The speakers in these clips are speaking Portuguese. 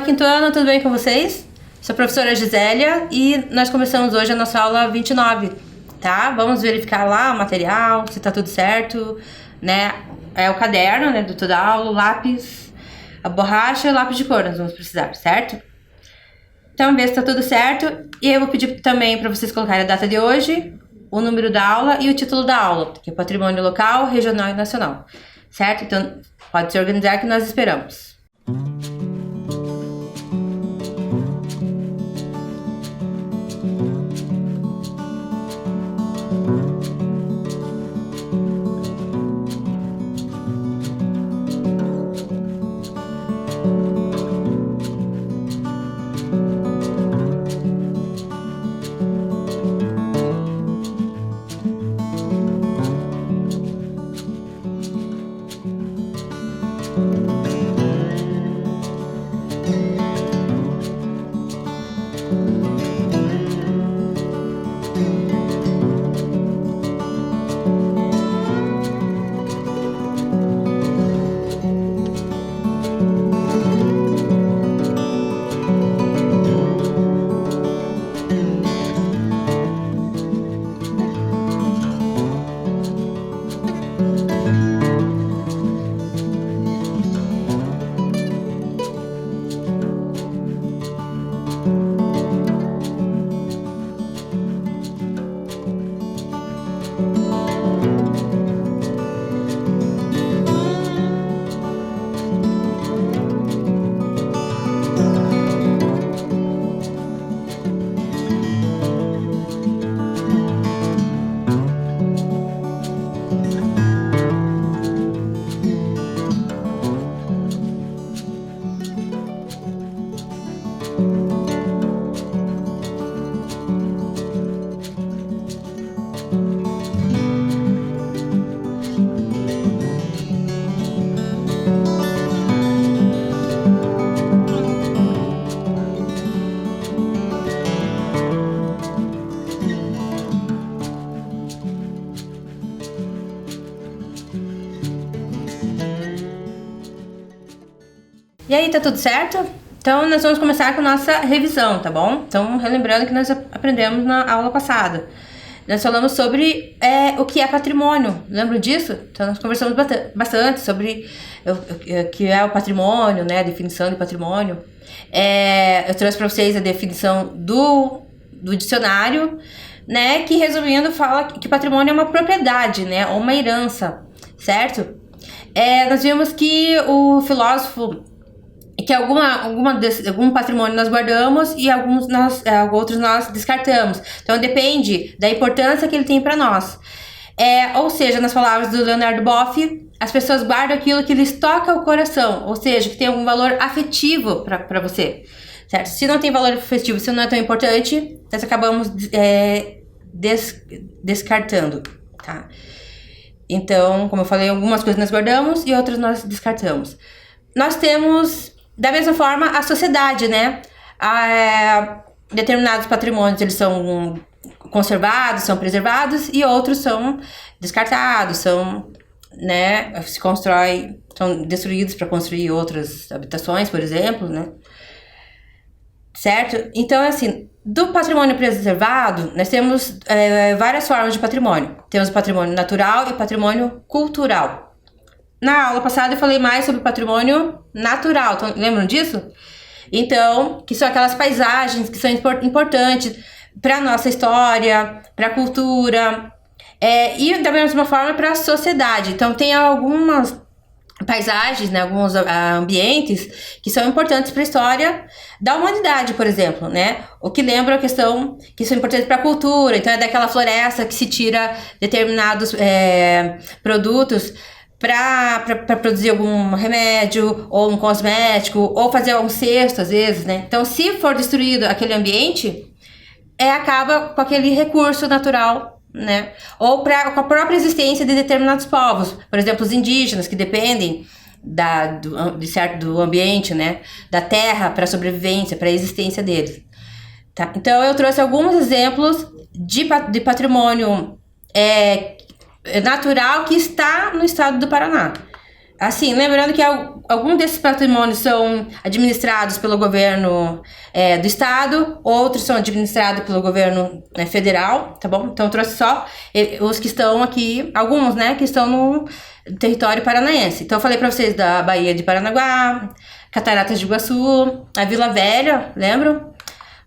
quinto ano, tudo bem com vocês? Sou a professora Gisélia e nós começamos hoje a nossa aula 29, tá? Vamos verificar lá o material, se tá tudo certo, né? É o caderno, né, do toda aula, o lápis, a borracha e o lápis de cor nós vamos precisar, certo? Então, ver se tá tudo certo. E eu vou pedir também para vocês colocarem a data de hoje, o número da aula e o título da aula, que é Patrimônio Local, Regional e Nacional, certo? Então, pode se organizar que nós esperamos. E aí, tá tudo certo? Então, nós vamos começar com a nossa revisão, tá bom? Então, relembrando que nós aprendemos na aula passada. Nós falamos sobre o que é patrimônio, lembram disso? Então, nós conversamos bastante sobre o que é o patrimônio, né? A definição de patrimônio. Eu trouxe para vocês a definição do dicionário, né? Que, resumindo, fala que patrimônio é uma propriedade, né? Ou uma herança, certo? Nós vimos que o filósofo que algum patrimônio nós guardamos e outros nós descartamos. Então, depende da importância que ele tem para nós. Ou seja, nas palavras do Leonardo Boff, as pessoas guardam aquilo que lhes toca o coração, ou seja, que tem algum valor afetivo para você, certo? Se não tem valor afetivo, se não é tão importante, nós acabamos descartando, tá? Então, como eu falei, algumas coisas nós guardamos e outras nós descartamos. Nós temos, da mesma forma, a sociedade, né? Determinados patrimônios, eles são conservados, são preservados, e outros são descartados, são destruídos para construir outras habitações, por exemplo, né? Certo? Então, assim, do patrimônio preservado, nós temos várias formas de patrimônio. Temos o patrimônio natural e o patrimônio cultural. Na aula passada eu falei mais sobre patrimônio natural, então, lembram disso? Então, que são aquelas paisagens que são importantes para a nossa história, para a cultura, e da mesma forma para a sociedade. Então, tem algumas paisagens, né, alguns ambientes que são importantes para a história da humanidade, por exemplo, né? O que lembra a questão que são importantes para a cultura. Então, é daquela floresta que se tira determinados produtos para produzir algum remédio ou um cosmético ou fazer um cesto, às vezes, né? Então, se for destruído aquele ambiente, acaba com aquele recurso natural, né? Ou com a própria existência de determinados povos, por exemplo, os indígenas, que dependem do ambiente, né? Da terra para a sobrevivência, para a existência deles. Tá? Então, eu trouxe alguns exemplos de patrimônio natural que está no estado do Paraná. Assim, lembrando que alguns desses patrimônios são administrados pelo governo do estado, outros são administrados pelo governo federal, tá bom? Então, eu trouxe só os que estão aqui, alguns, né, que estão no território paranaense. Então, eu falei pra vocês da Baía de Paranaguá, Cataratas de Iguaçu, a Vila Velha, lembram?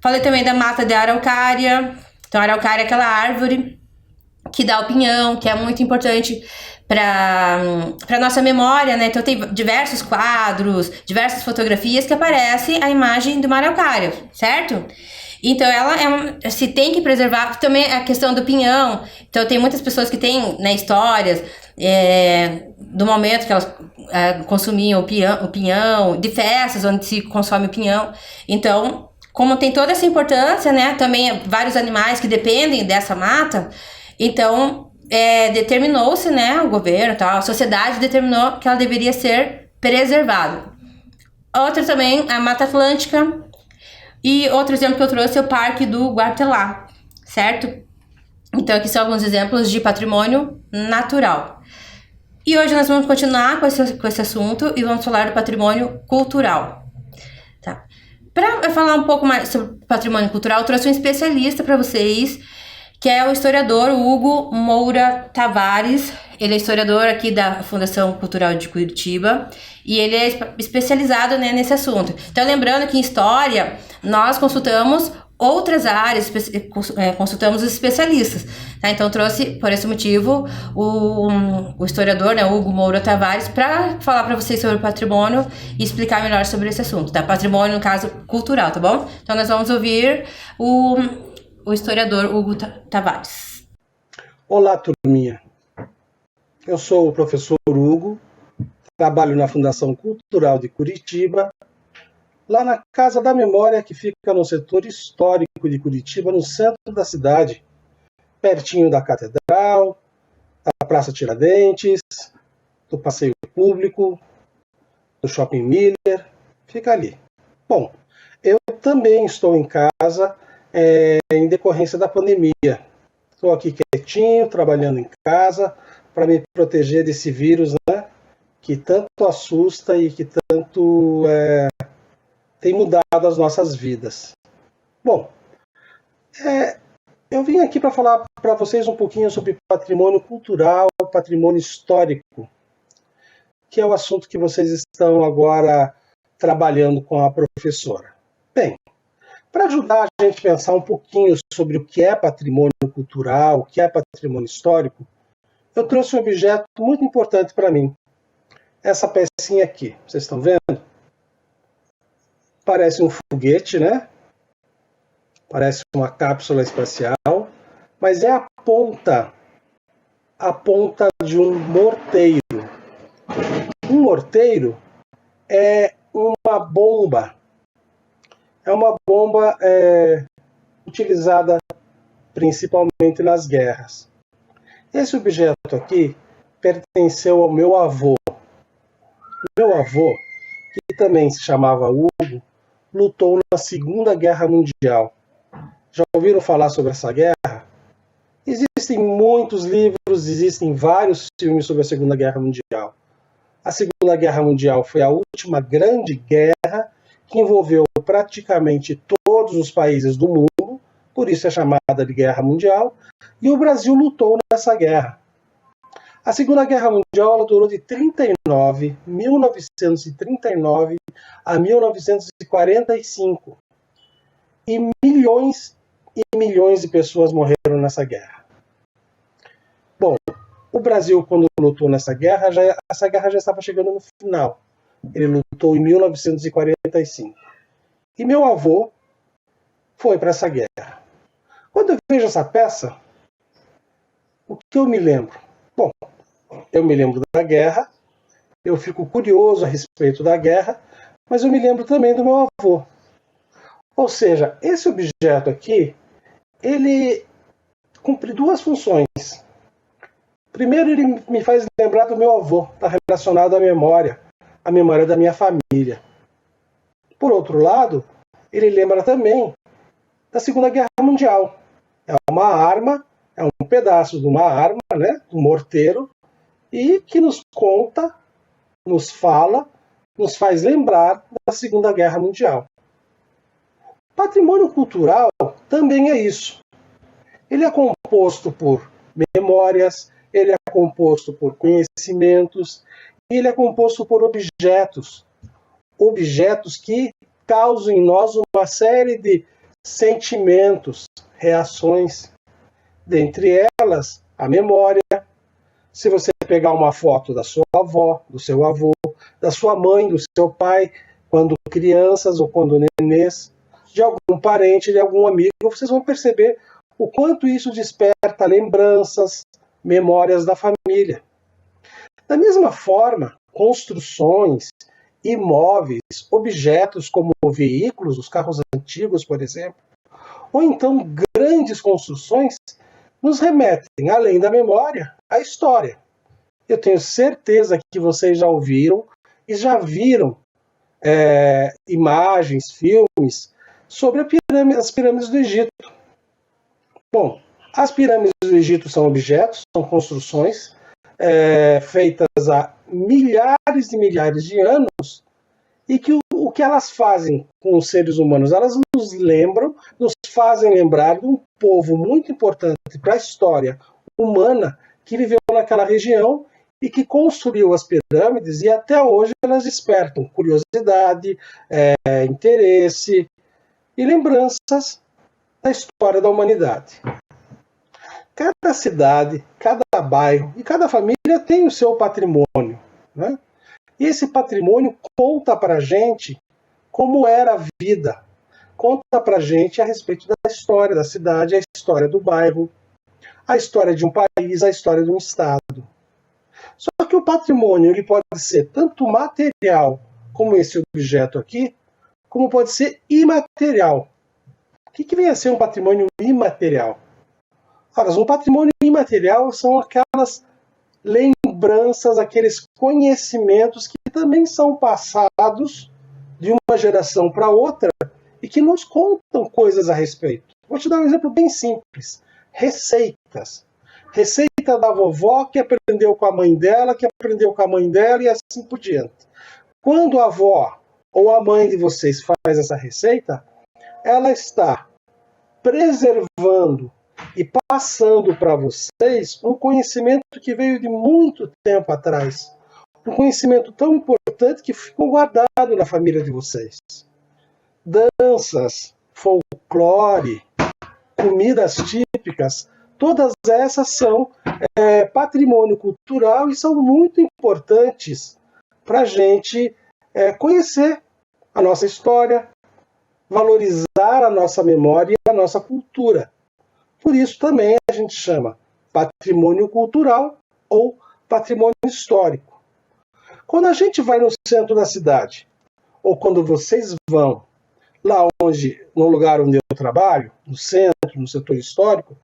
Falei também da Mata de Araucária. Então, a araucária é aquela árvore que dá o pinhão, que é muito importante para nossa memória, né? Então tem diversos quadros, diversas fotografias que aparece a imagem de uma araucária, certo? Então ela se tem que preservar também a questão do pinhão. Então tem muitas pessoas que têm, né, histórias do momento que elas consumiam o pinhão, de festas onde se consome o pinhão. Então, como tem toda essa importância, né? Também vários animais que dependem dessa mata. Então, determinou-se, né, o governo, tal, a sociedade determinou que ela deveria ser preservada. Outra também, a Mata Atlântica. E outro exemplo que eu trouxe é o Parque do Guartelá, certo? Então, aqui são alguns exemplos de patrimônio natural. E hoje nós vamos continuar com esse assunto e vamos falar do patrimônio cultural. Tá? Para falar um pouco mais sobre patrimônio cultural, eu trouxe um especialista para vocês, que é o historiador Hugo Moura Tavares. Ele é historiador aqui da Fundação Cultural de Curitiba e ele é especializado, né, nesse assunto. Então, lembrando que em história nós consultamos outras áreas, consultamos os especialistas. Tá? Então, trouxe, por esse motivo, o historiador, né, Hugo Moura Tavares, para falar para vocês sobre o patrimônio e explicar melhor sobre esse assunto. Tá? Patrimônio, no caso, cultural, tá bom? Então, nós vamos ouvir o historiador Hugo Tavares. Olá, turminha. Eu sou o professor Hugo, trabalho na Fundação Cultural de Curitiba, lá na Casa da Memória, que fica no setor histórico de Curitiba, no centro da cidade, pertinho da Catedral, da Praça Tiradentes, do Passeio Público, do Shopping Miller, fica ali. Bom, eu também estou em casa em decorrência da pandemia. Estou aqui quietinho, trabalhando em casa, para me proteger desse vírus, né, que tanto assusta e que tanto tem mudado as nossas vidas. Bom, eu vim aqui para falar para vocês um pouquinho sobre patrimônio cultural, patrimônio histórico, que é o assunto que vocês estão agora trabalhando com a professora. Bem, para ajudar a gente a pensar um pouquinho sobre o que é patrimônio cultural, o que é patrimônio histórico, eu trouxe um objeto muito importante para mim. Essa pecinha aqui, vocês estão vendo? Parece um foguete, né? Parece uma cápsula espacial, mas é a ponta de um morteiro. Um morteiro é uma bomba. É uma bomba utilizada principalmente nas guerras. Esse objeto aqui pertenceu ao meu avô. Meu avô, que também se chamava Hugo, lutou na Segunda Guerra Mundial. Já ouviram falar sobre essa guerra? Existem muitos livros, existem vários filmes sobre a Segunda Guerra Mundial. A Segunda Guerra Mundial foi a última grande guerra que envolveu praticamente todos os países do mundo, por isso é chamada de Guerra Mundial, e o Brasil lutou nessa guerra. A Segunda Guerra Mundial ela durou de 1939 a 1945. E milhões de pessoas morreram nessa guerra. Bom, o Brasil, quando lutou nessa guerra, essa guerra já estava chegando no final. Ele lutou em 1945. E meu avô foi para essa guerra. Quando eu vejo essa peça, o que eu me lembro? Bom, eu me lembro da guerra, eu fico curioso a respeito da guerra, mas eu me lembro também do meu avô. Ou seja, esse objeto aqui, ele cumpre duas funções. Primeiro, ele me faz lembrar do meu avô, está relacionado à memória da minha família. Por outro lado, ele lembra também da Segunda Guerra Mundial. É uma arma, é um pedaço de uma arma, né, um morteiro, e que nos conta nos faz lembrar da Segunda Guerra Mundial. Patrimônio cultural também é isso. Ele é composto por memórias, ele é composto por conhecimentos, e ele é composto por objetos. Objetos que causam em nós uma série de sentimentos, reações. Dentre elas, a memória. Se você pegar uma foto da sua avó, do seu avô, da sua mãe, do seu pai, quando crianças ou quando nenês, de algum parente, de algum amigo, vocês vão perceber o quanto isso desperta lembranças, memórias da família. Da mesma forma, construções, imóveis, objetos como veículos, os carros antigos, por exemplo, ou então grandes construções, nos remetem, além da memória, à história. Eu tenho certeza que vocês já ouviram e já viram imagens, filmes sobre as pirâmides do Egito. Bom, as pirâmides do Egito são objetos, são construções feitas há milhares e milhares de anos, e que o que elas fazem com os seres humanos, elas nos fazem lembrar de um povo muito importante para a história humana que viveu naquela região e que construiu as pirâmides, e até hoje elas despertam curiosidade, interesse e lembranças da história da humanidade. Cada cidade, cada bairro e cada família tem o seu patrimônio, né? E esse patrimônio conta para a gente como era a vida, conta para a gente a respeito da história da cidade, a história do bairro, a história de um país, a história de um estado. Só que o patrimônio ele pode ser tanto material, como esse objeto aqui, como pode ser imaterial. O que vem a ser um patrimônio imaterial? Ora, um patrimônio imaterial são aquelas lembranças, aqueles conhecimentos que também são passados de uma geração para outra e que nos contam coisas a respeito. Vou te dar um exemplo bem simples. Receitas. Receita da vovó que aprendeu com a mãe dela, que aprendeu com a mãe dela e assim por diante. Quando a avó ou a mãe de vocês faz essa receita, ela está preservando e passando para vocês um conhecimento que veio de muito tempo atrás. Um conhecimento tão importante que ficou guardado na família de vocês. Danças, folclore, comidas típicas, todas essas são patrimônio cultural e são muito importantes para a gente conhecer a nossa história, valorizar a nossa memória e a nossa cultura. Por isso também a gente chama patrimônio cultural ou patrimônio histórico. Quando a gente vai no centro da cidade, ou quando vocês vão lá no lugar onde eu trabalho, no centro, no setor histórico,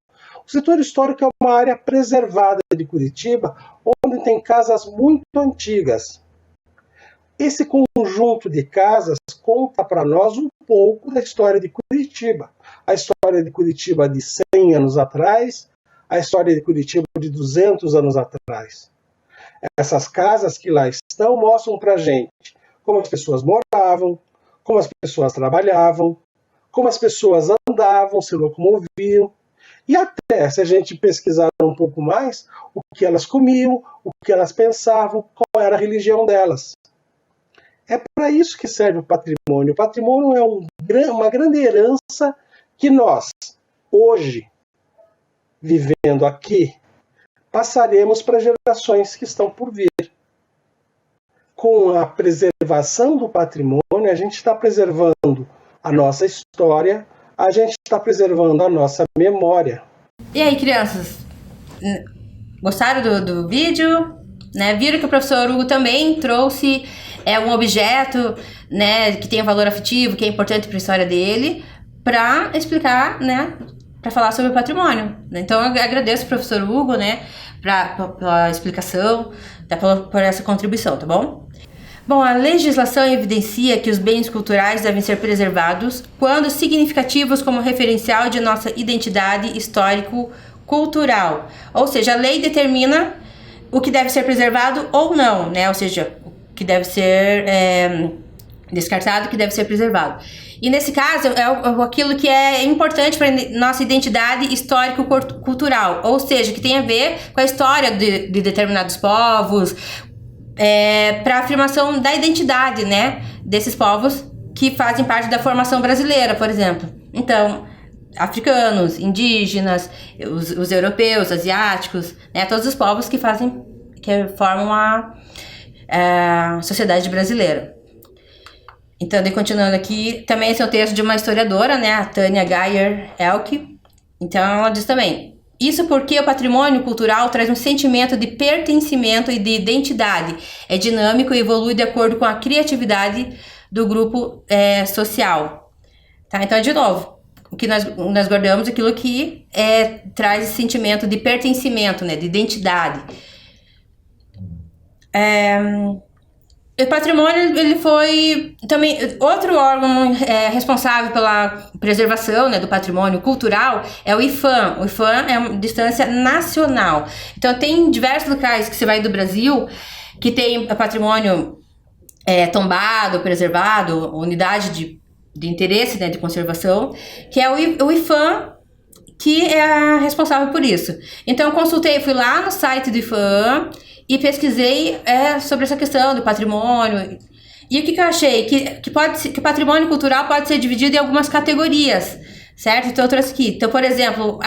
o setor histórico é uma área preservada de Curitiba, onde tem casas muito antigas. Esse conjunto de casas conta para nós um pouco da história de Curitiba. A história de Curitiba de 100 anos atrás, a história de Curitiba de 200 anos atrás. Essas casas que lá estão mostram para a gente como as pessoas moravam, como as pessoas trabalhavam, como as pessoas andavam, se locomoviam, e até, se a gente pesquisar um pouco mais, o que elas comiam, o que elas pensavam, qual era a religião delas. É para isso que serve o patrimônio. O patrimônio é uma grande herança que nós, hoje, vivendo aqui, passaremos para gerações que estão por vir. Com a preservação do patrimônio, a gente está preservando a nossa história, a gente está preservando a nossa memória. E aí, crianças? Gostaram do vídeo? Né? Viram que o professor Hugo também trouxe um objeto, né, que tem valor afetivo, que é importante para a história dele, para explicar, né, para falar sobre o patrimônio. Então, eu agradeço ao professor Hugo, né, pela explicação, por essa contribuição, tá bom? Bom, a legislação evidencia que os bens culturais devem ser preservados quando significativos como referencial de nossa identidade histórico-cultural. Ou seja, a lei determina o que deve ser preservado ou não, né? Ou seja, que deve ser descartado, que deve ser preservado. E nesse caso, aquilo que é importante para nossa identidade histórico-cultural, ou seja, que tem a ver com a história de determinados povos, para a afirmação da identidade, né, desses povos que fazem parte da formação brasileira, por exemplo. Então, africanos, indígenas, os europeus, asiáticos, né, todos os povos que formam a sociedade brasileira. Então, continuando aqui, também esse é o texto de uma historiadora, né, a Tânia Geyer-Elke. Então, ela diz também: isso porque o patrimônio cultural traz um sentimento de pertencimento e de identidade. É dinâmico e evolui de acordo com a criatividade do grupo social. Tá? Então, de novo, o que nós guardamos, aquilo que traz esse sentimento de pertencimento, né, de identidade. O patrimônio, ele foi também outro órgão responsável pela preservação, né, do patrimônio cultural, é o IPHAN. O IPHAN é uma instância nacional. Então tem diversos locais que você vai do Brasil que tem patrimônio tombado, preservado, unidade de interesse, né, de conservação, que é o IPHAN, que é responsável por isso. Então eu fui lá no site do IPHAN e pesquisei sobre essa questão do patrimônio. E o que eu achei? Que o patrimônio cultural pode ser dividido em algumas categorias, certo? Então eu trouxe aqui. Então, por exemplo,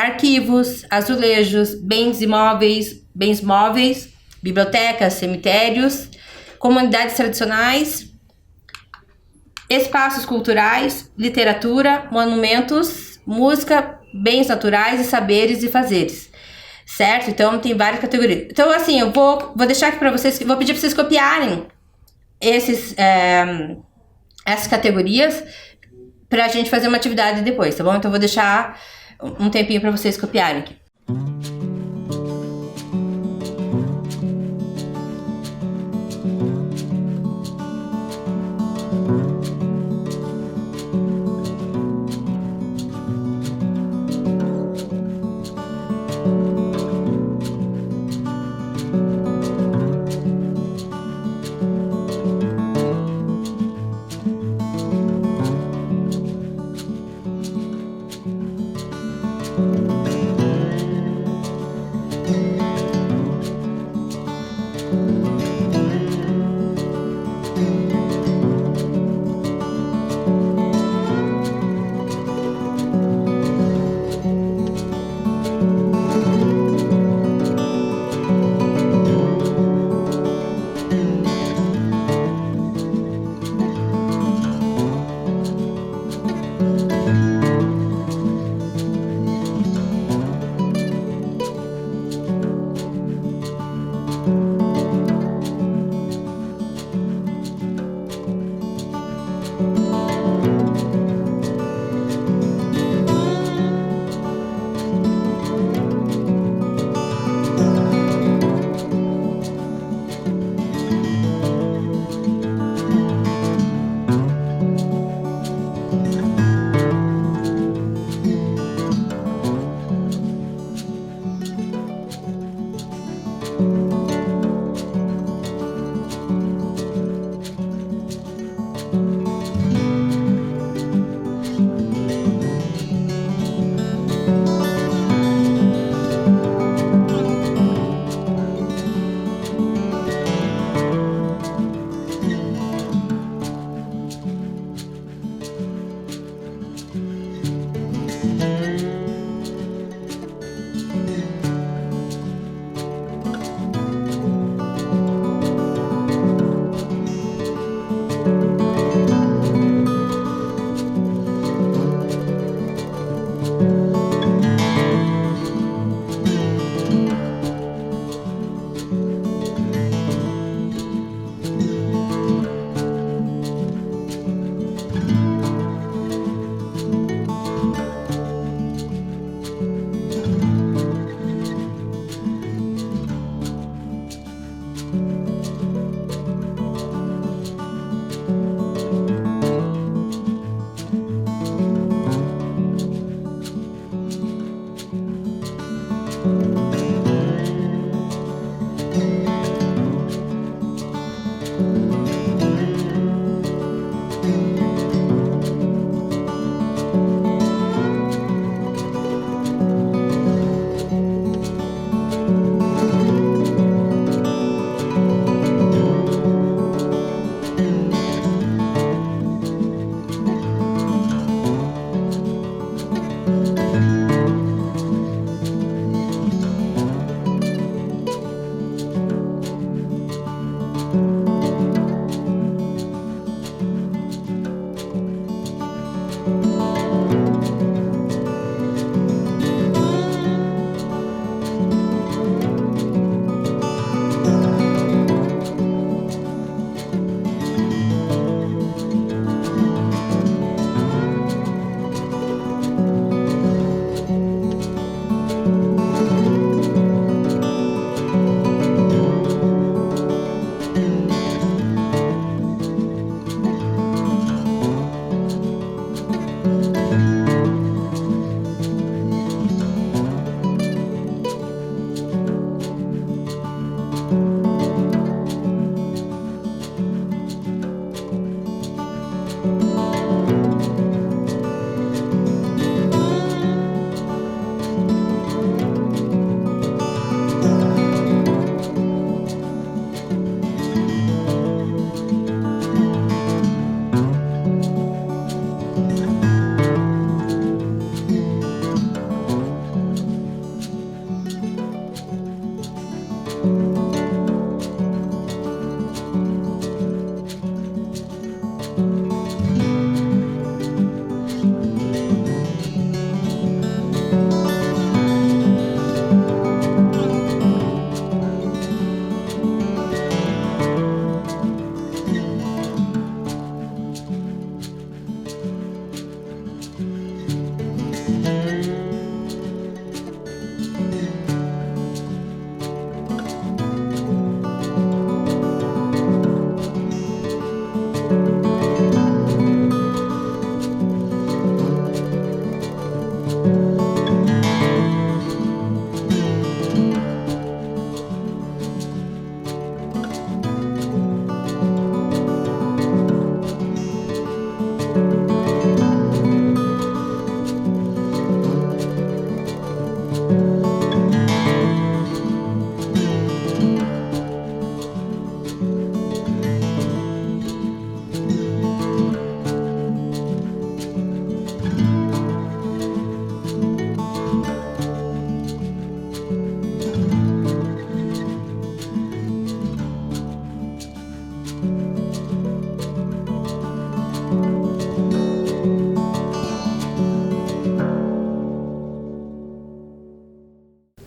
arquivos, azulejos, bens móveis, bibliotecas, cemitérios, comunidades tradicionais, espaços culturais, literatura, monumentos, música, bens naturais e saberes e fazeres. Certo? Então tem várias categorias. Então, assim, eu vou deixar aqui para vocês, vou pedir para vocês copiarem essas categorias pra gente fazer uma atividade depois, tá bom? Então eu vou deixar um tempinho para vocês copiarem aqui.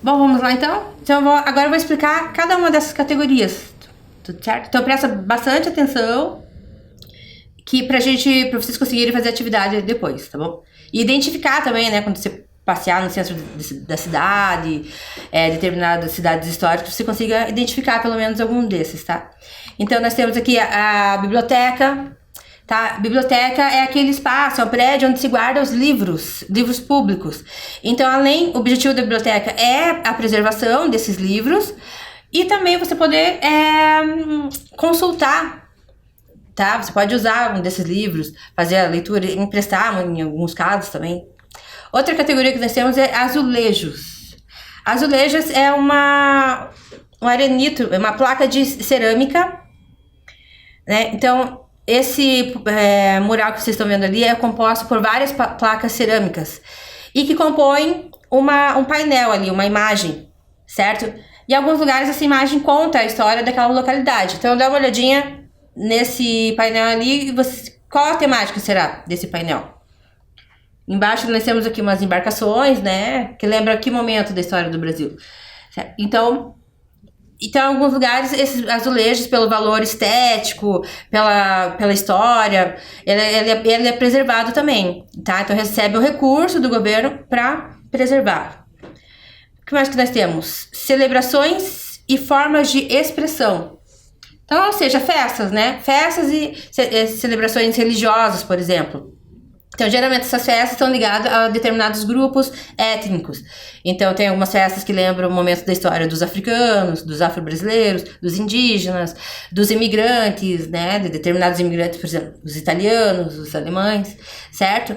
Bom, vamos lá então? Agora eu vou explicar cada uma dessas categorias, tudo certo? Então presta bastante atenção pra vocês conseguirem fazer atividade depois, tá bom? E identificar também, né, quando você passear no centro da cidade, determinadas cidades históricas, você consiga identificar pelo menos algum desses, tá? Então nós temos aqui a biblioteca, tá? Biblioteca é aquele espaço, é um prédio onde se guarda os livros públicos. Então, o objetivo da biblioteca é a preservação desses livros e também você poder consultar, tá? Você pode usar um desses livros, fazer a leitura, emprestar em alguns casos também. Outra categoria que nós temos é azulejos. Azulejos é um arenito, é uma placa de cerâmica, né? Então, esse mural que vocês estão vendo ali é composto por várias placas cerâmicas e que compõem um painel ali, uma imagem, certo? Em alguns lugares essa imagem conta a história daquela localidade. Então dá uma olhadinha nesse painel ali e qual a temática será desse painel? Embaixo nós temos aqui umas embarcações, né? Que lembra que momento da história do Brasil. Certo? Então, em alguns lugares, esses azulejos, pelo valor estético, pela história, ele é preservado também, tá? Então, recebe o recurso do governo para preservar. O que mais que nós temos? Celebrações e formas de expressão. Então, ou seja, festas, né? Festas e celebrações religiosas, por exemplo. Então, geralmente, essas festas estão ligadas a determinados grupos étnicos. Então, tem algumas festas que lembram o momento da história dos africanos, dos afro-brasileiros, dos indígenas, dos imigrantes, né? De determinados imigrantes, por exemplo, os italianos, os alemães, certo?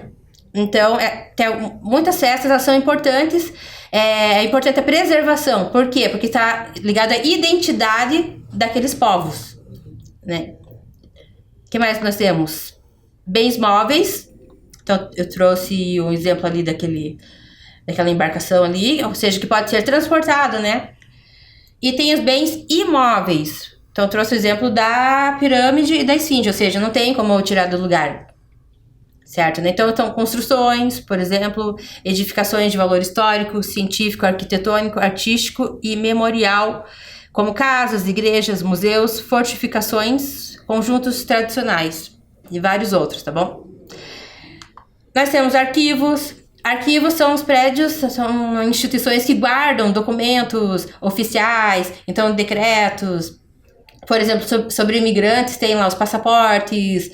Então, tem muitas festas, elas são importantes. É importante a preservação. Por quê? Porque está ligada à identidade daqueles povos, né? O que mais nós temos? Bens móveis. Então, eu trouxe um exemplo ali daquela embarcação ali, ou seja, que pode ser transportado, né? E tem os bens imóveis. Então, eu trouxe o exemplo da pirâmide e da esfinge, ou seja, não tem como eu tirar do lugar, certo? Né? Então, construções, por exemplo, edificações de valor histórico, científico, arquitetônico, artístico e memorial, como casas, igrejas, museus, fortificações, conjuntos tradicionais e vários outros, tá bom? Nós temos arquivos. Arquivos são os prédios, são instituições que guardam documentos oficiais, então decretos. Por exemplo, sobre imigrantes, tem lá os passaportes,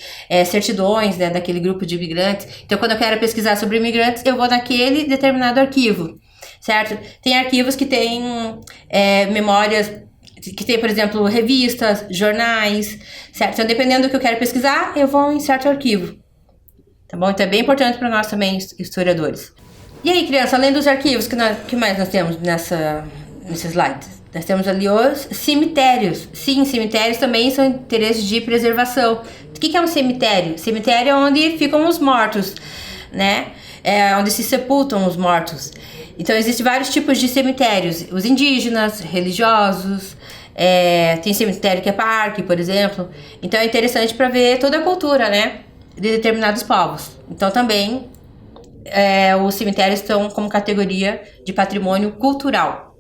certidões, né, daquele grupo de imigrantes. Então, quando eu quero pesquisar sobre imigrantes, eu vou naquele determinado arquivo, certo? Tem arquivos que têm memórias, que tem, por exemplo, revistas, jornais, certo? Então, dependendo do que eu quero pesquisar, eu vou em certo arquivo, tá bom? Então, é bem importante para nós também, historiadores. E aí, criança, além dos arquivos, que mais nós temos nesse slide? Nós temos ali os cemitérios. Sim, cemitérios também são interesses de preservação. O que é um cemitério? Cemitério é onde ficam os mortos, né? É onde se sepultam os mortos. Então, existem vários tipos de cemitérios. Os indígenas, religiosos, tem cemitério que é parque, por exemplo. Então, é interessante para ver toda a cultura, né? De determinados povos. Então, também, os cemitérios estão como categoria de patrimônio cultural.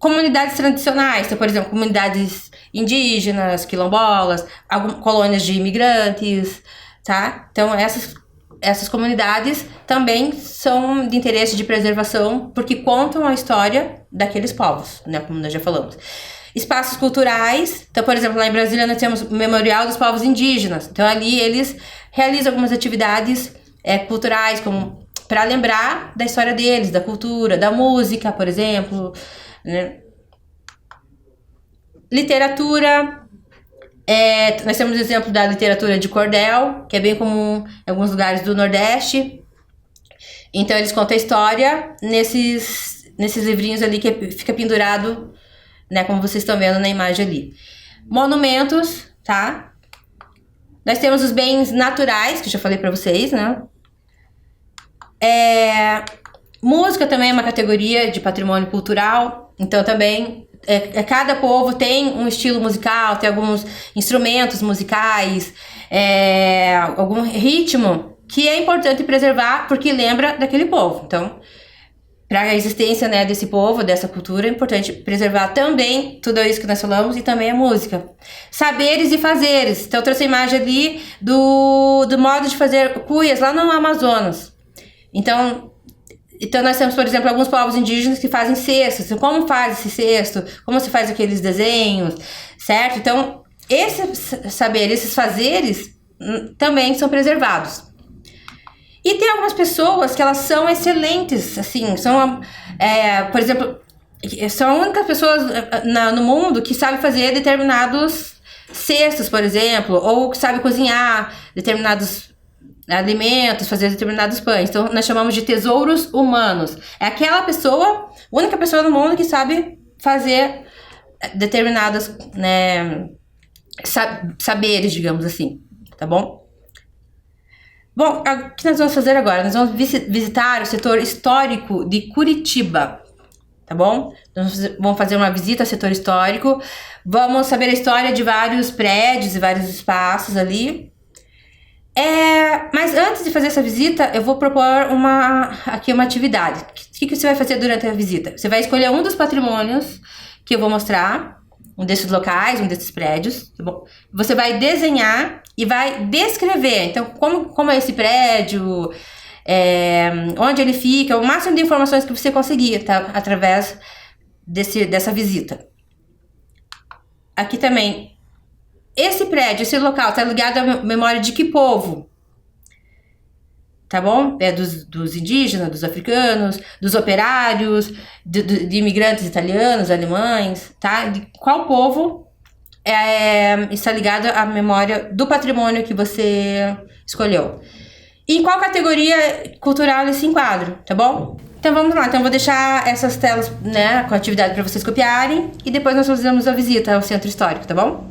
Comunidades tradicionais, então, por exemplo, comunidades indígenas, quilombolas, colônias de imigrantes, tá? Então, essas comunidades também são de interesse de preservação, porque contam a história daqueles povos, né? Como nós já falamos. Espaços culturais, então, por exemplo, lá em Brasília nós temos o Memorial dos Povos Indígenas. Então, ali eles realizam algumas atividades culturais, como para lembrar da história deles, da cultura, da música, por exemplo, né? Literatura, nós temos o exemplo da literatura de cordel, que é bem comum em alguns lugares do Nordeste. Então eles contam a história nesses livrinhos ali que fica pendurado, né, como vocês estão vendo na imagem ali. Monumentos, tá? Nós temos os bens naturais, que eu já falei pra vocês, né? Música também é uma categoria de patrimônio cultural, então também cada povo tem um estilo musical, tem alguns instrumentos musicais, algum ritmo que é importante preservar porque lembra daquele povo. Então, para a existência, né, desse povo, dessa cultura, é importante preservar também tudo isso que nós falamos e também a música. Saberes e fazeres. Então, eu trouxe a imagem ali do modo de fazer cuias lá no Amazonas. Então nós temos, por exemplo, alguns povos indígenas que fazem cestos. Como faz esse cesto? Como se faz aqueles desenhos, certo? Então, esses saberes, esses fazeres também são preservados. E tem algumas pessoas que elas são excelentes, assim, por exemplo, são as únicas pessoas no mundo que sabem fazer determinados cestos, por exemplo, ou que sabem cozinhar determinados alimentos, fazer determinados pães. Então, nós chamamos de tesouros humanos. É aquela pessoa, única pessoa no mundo que sabe fazer determinadas, né, saberes, digamos assim, tá bom? Bom, o que nós vamos fazer agora? Nós vamos visitar o setor histórico de Curitiba, tá bom? Nós vamos fazer uma visita ao setor histórico, vamos saber a história de vários prédios e vários espaços ali. Mas antes de fazer essa visita, eu vou propor aqui uma atividade. O que você vai fazer durante a visita? Você vai escolher um dos patrimônios que eu vou mostrar, um desses locais, um desses prédios, tá bom? Você vai desenhar e vai descrever. Então, como é esse prédio, onde ele fica, o máximo de informações que você conseguir, tá? Através dessa visita. Aqui também. Esse prédio, esse local, tá ligado à memória de que povo? Tá bom? É dos indígenas, dos africanos, dos operários, de imigrantes italianos, alemães, tá? De qual povo está ligado à memória do patrimônio que você escolheu? E em qual categoria cultural ele se enquadra, tá bom? Então vamos lá, então eu vou deixar essas telas, né, com a atividade para vocês copiarem e depois nós fazemos a visita ao centro histórico, tá bom?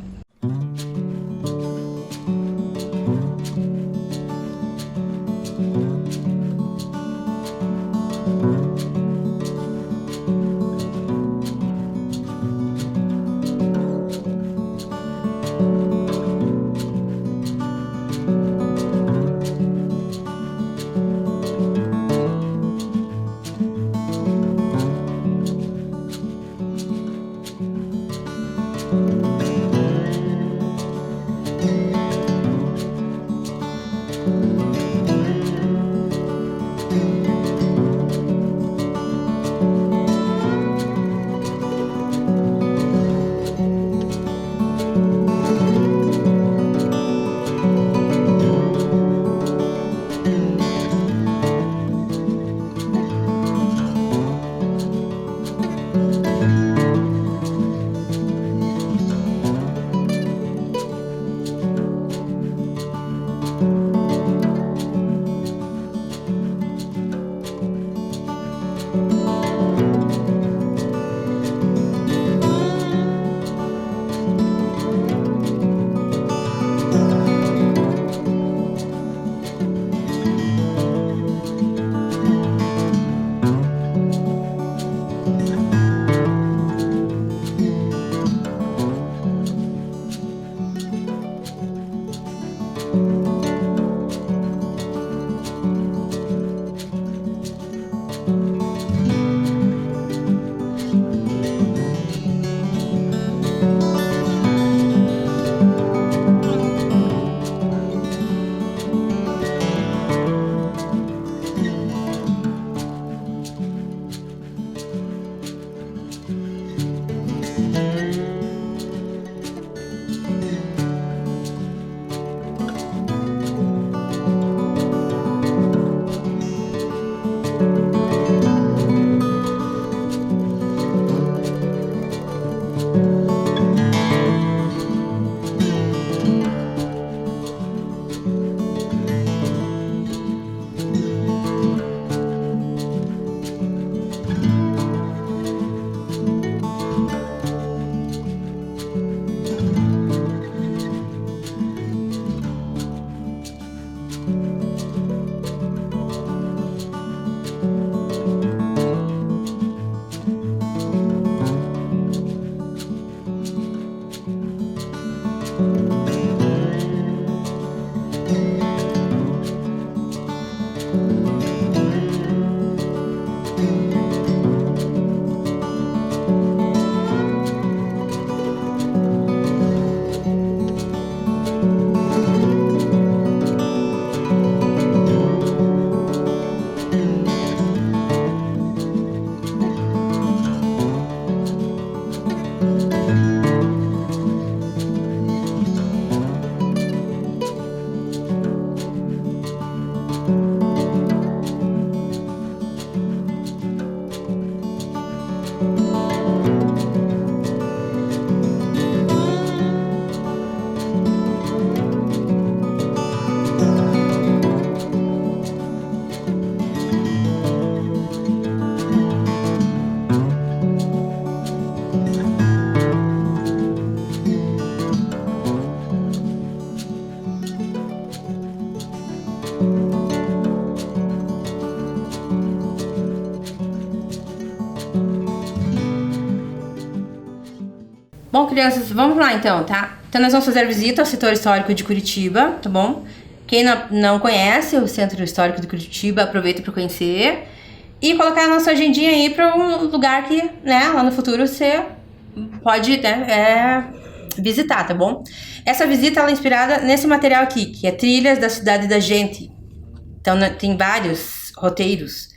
Bom, crianças, vamos lá então, tá? Então nós vamos fazer a visita ao setor histórico de Curitiba, tá bom? Quem não conhece o Centro Histórico de Curitiba, aproveita para conhecer e colocar na nossa agendinha aí para um lugar que, né, lá no futuro você pode, né, visitar, tá bom? Essa visita ela é inspirada nesse material aqui, que é Trilhas da Cidade da Gente. Então tem vários roteiros,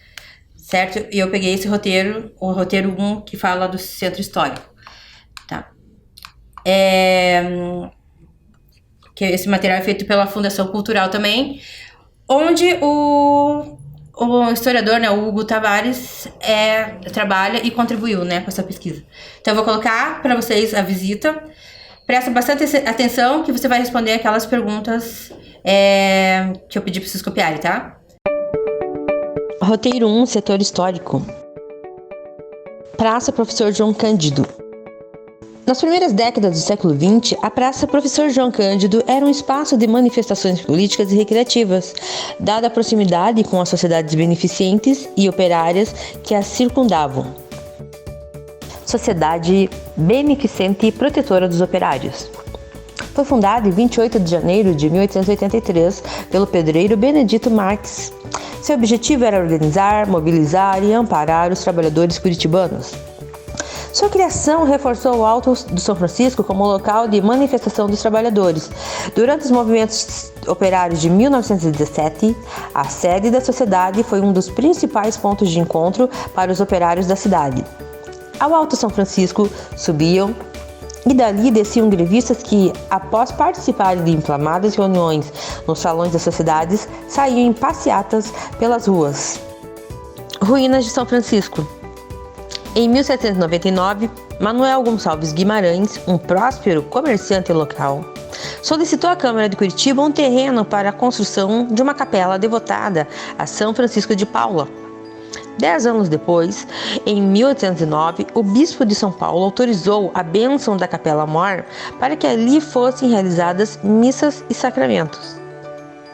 certo? E eu peguei esse roteiro, o roteiro 1, que fala do Centro Histórico, tá? Que esse material é feito pela Fundação Cultural também, onde o historiador, né, o Hugo Tavares, trabalha e contribuiu, né, com essa pesquisa. Então eu vou colocar para vocês a visita. Presta bastante atenção que você vai responder aquelas perguntas que eu pedi para vocês copiarem, tá? Roteiro 1, Setor Histórico. Praça Professor João Cândido. Nas primeiras décadas do século XX, a Praça Professor João Cândido era um espaço de manifestações políticas e recreativas, dada a proximidade com as sociedades beneficentes e operárias que as circundavam. Sociedade Beneficente e Protetora dos Operários. Foi fundada em 28 de janeiro de 1883 pelo pedreiro Benedito Marques. Seu objetivo era organizar, mobilizar e amparar os trabalhadores curitibanos. Sua criação reforçou o Alto do São Francisco como local de manifestação dos trabalhadores. Durante os movimentos operários de 1917, a sede da sociedade foi um dos principais pontos de encontro para os operários da cidade. Ao Alto São Francisco subiam e dali desciam grevistas que, após participarem de inflamadas reuniões nos salões das sociedades, saíam em passeatas pelas ruas. Ruínas de São Francisco. Em 1799, Manuel Gonçalves Guimarães, um próspero comerciante local, solicitou à Câmara de Curitiba um terreno para a construção de uma capela devotada a São Francisco de Paula. 10 anos depois, em 1809, o bispo de São Paulo autorizou a bênção da Capela Mor para que ali fossem realizadas missas e sacramentos.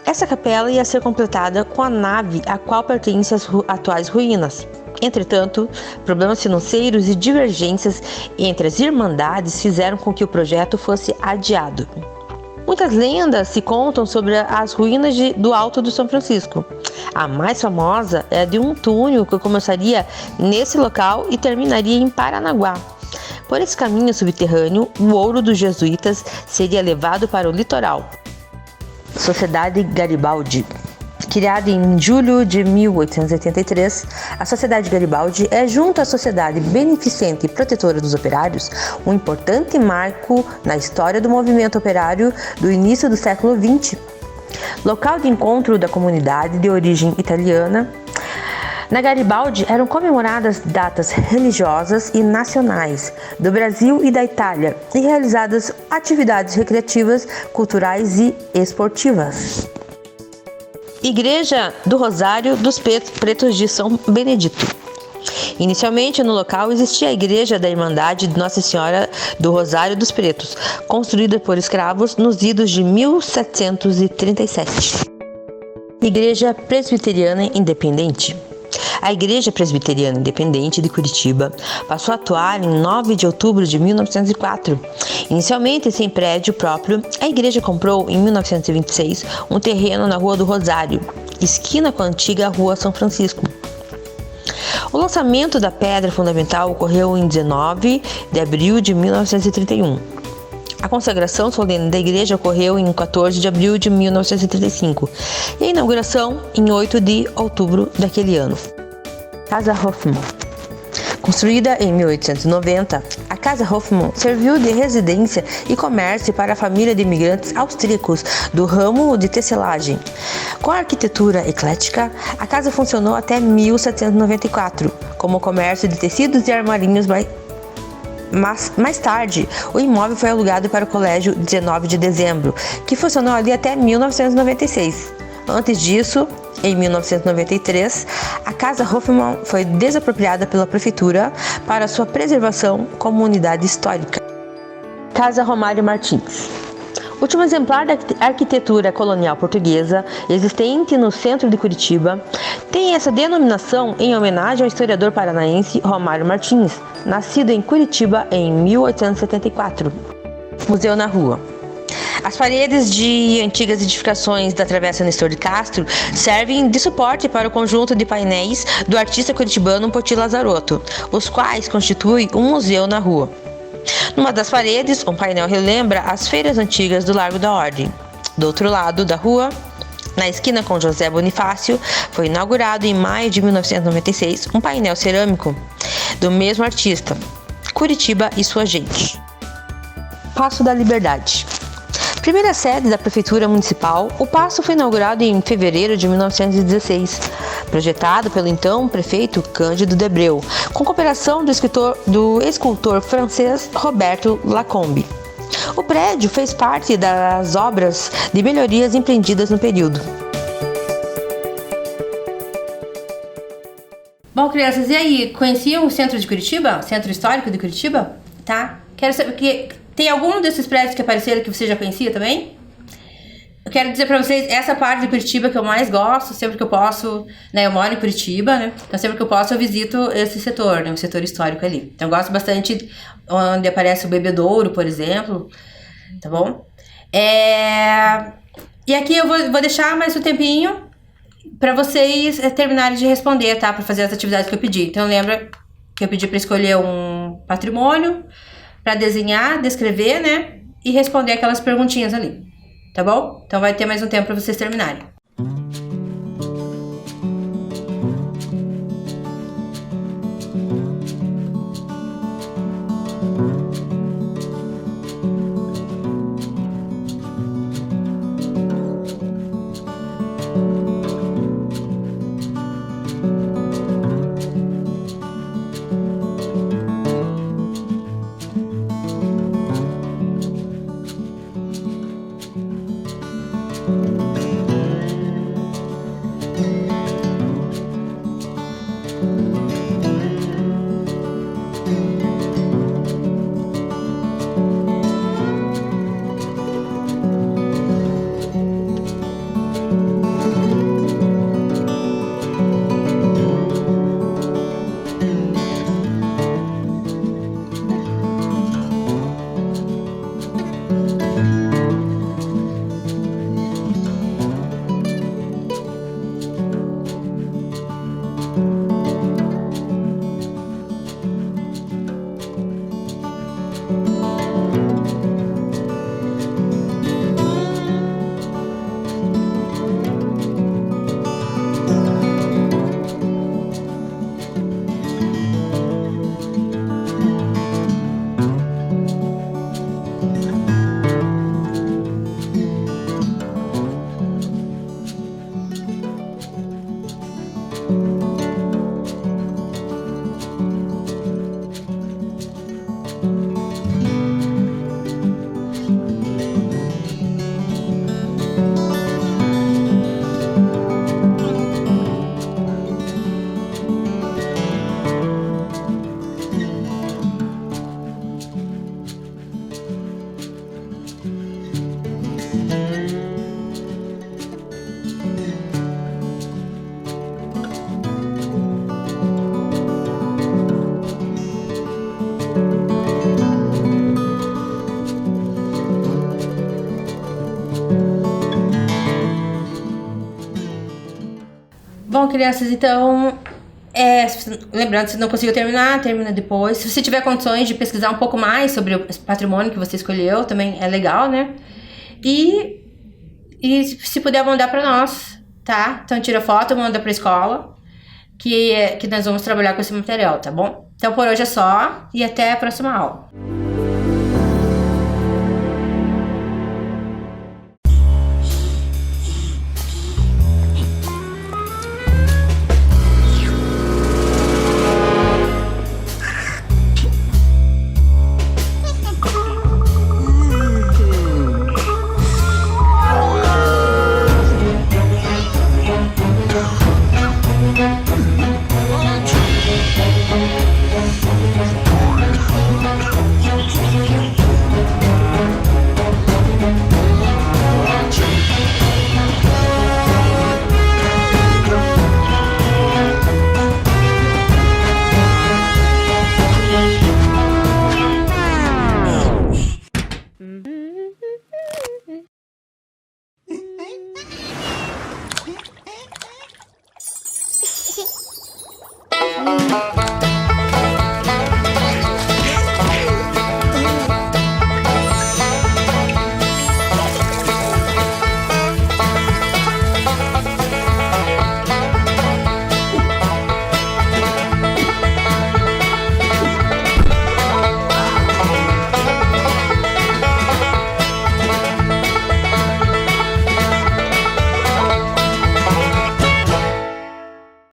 Essa capela ia ser completada com a nave a qual pertencem as atuais ruínas. Entretanto, problemas financeiros e divergências entre as irmandades fizeram com que o projeto fosse adiado. Muitas lendas se contam sobre as ruínas do Alto do São Francisco. A mais famosa é a de um túnel que começaria nesse local e terminaria em Paranaguá. Por esse caminho subterrâneo, o ouro dos jesuítas seria levado para o litoral. Sociedade Garibaldi. Criada em julho de 1883, a Sociedade Garibaldi é, junto à Sociedade Beneficente e Protetora dos Operários, um importante marco na história do movimento operário do início do século XX. Local de encontro da comunidade de origem italiana, na Garibaldi eram comemoradas datas religiosas e nacionais do Brasil e da Itália e realizadas atividades recreativas, culturais e esportivas. Igreja do Rosário dos Pretos de São Benedito. Inicialmente, no local existia a Igreja da Irmandade de Nossa Senhora do Rosário dos Pretos, construída por escravos nos idos de 1737. Igreja Presbiteriana Independente. A Igreja Presbiteriana Independente de Curitiba passou a atuar em 9 de outubro de 1904. Inicialmente sem prédio próprio, a igreja comprou em 1926 um terreno na Rua do Rosário, esquina com a antiga Rua São Francisco. O lançamento da pedra fundamental ocorreu em 19 de abril de 1931. A consagração solene da igreja ocorreu em 14 de abril de 1935 e a inauguração em 8 de outubro daquele ano. Casa Hoffmann. Construída em 1890, a Casa Hoffmann serviu de residência e comércio para a família de imigrantes austríacos do ramo de tecelagem. Com a arquitetura eclética, a casa funcionou até 1794 como comércio de tecidos e armarinhos. Mais tarde, o imóvel foi alugado para o Colégio 19 de Dezembro, que funcionou ali até 1996. Antes disso, em 1993, a Casa Hoffmann foi desapropriada pela prefeitura para sua preservação como unidade histórica. Casa Romário Martins. Último exemplar da arquitetura colonial portuguesa, existente no centro de Curitiba, tem essa denominação em homenagem ao historiador paranaense Romário Martins, nascido em Curitiba em 1874. Museu na Rua. As paredes de antigas edificações da Travessa Nestor de Castro servem de suporte para o conjunto de painéis do artista curitibano Poti Lazarotto, os quais constituem um museu na rua. Numa das paredes, um painel relembra as feiras antigas do Largo da Ordem. Do outro lado da rua, na esquina com José Bonifácio, foi inaugurado em maio de 1996 um painel cerâmico do mesmo artista, Curitiba e sua gente. Paço da Liberdade. Primeira sede da Prefeitura Municipal, o Paço foi inaugurado em fevereiro de 1916, projetado pelo então prefeito Cândido Debreu, com cooperação do escultor francês Roberto Lacombe. O prédio fez parte das obras de melhorias empreendidas no período. Bom, crianças, e aí? Conheciam o centro de Curitiba? Centro histórico de Curitiba? Tá? Quero saber que tem algum desses prédios que apareceram que você já conhecia também? Eu quero dizer pra vocês, essa parte de Curitiba que eu mais gosto, sempre que eu posso, né, eu moro em Curitiba, né, então sempre que eu posso eu visito esse setor, né, o setor histórico ali. Então eu gosto bastante onde aparece o Bebedouro, por exemplo, tá bom? E aqui eu vou deixar mais um tempinho pra vocês terminarem de responder, tá, pra fazer as atividades que eu pedi. Então lembra que eu pedi pra escolher um patrimônio, pra desenhar, descrever, né, e responder aquelas perguntinhas ali. Tá bom? Então vai ter mais um tempo para vocês terminarem. Bom, crianças, então, lembrando, se não conseguiu terminar, termina depois. Se você tiver condições de pesquisar um pouco mais sobre o patrimônio que você escolheu, também é legal, né? E se puder mandar para nós, tá? Então tira foto, manda para a escola, que nós vamos trabalhar com esse material, tá bom? Então por hoje é só e até a próxima aula.